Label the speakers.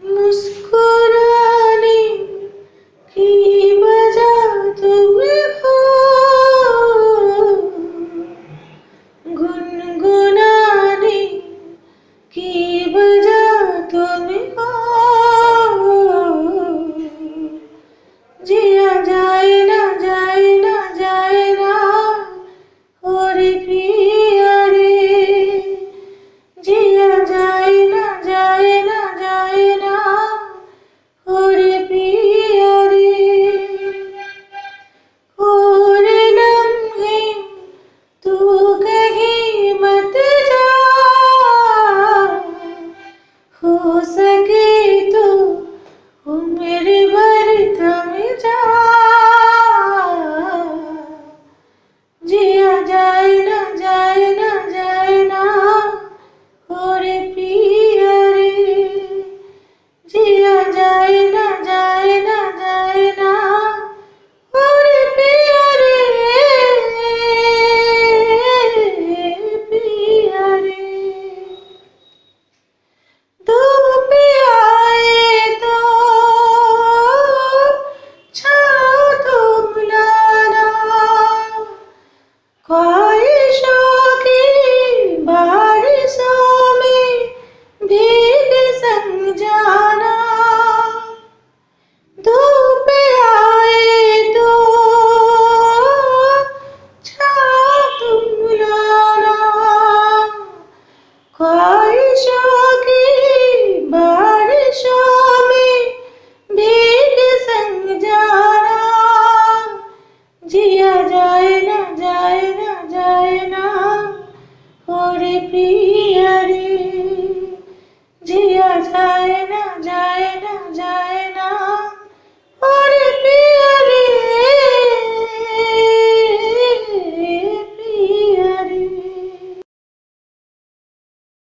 Speaker 1: मुस्कुराने की वजह तुम्हें हो, गुनगुनाने की वजह तुम्हें हो। जिया जाए ना जाए ना जाए ना ओरे पिया रे, जिया जाए ना जाए ना जाए ना ओरे पिया रे। और लम्हे तू कहीं मत जा, हो सके तो उम्र भर थम जा। जिया जाए ना जाए ना जाए ना ओरे पिया रे, जिया जाए ना जाए ना जाए ना ओरे पिया रे, पिया रे। धूप आए तो छाँव तुम लाना, ख्वाहिशों की बारिशों में भीग संग जाना। धूप आए तो छाँव तुम लाना, ख्वाहिशों की बारिशों में भीग संग जाना। जिया जाए ना जाए ना जाए ना ओरे पिया रे, जिया जाए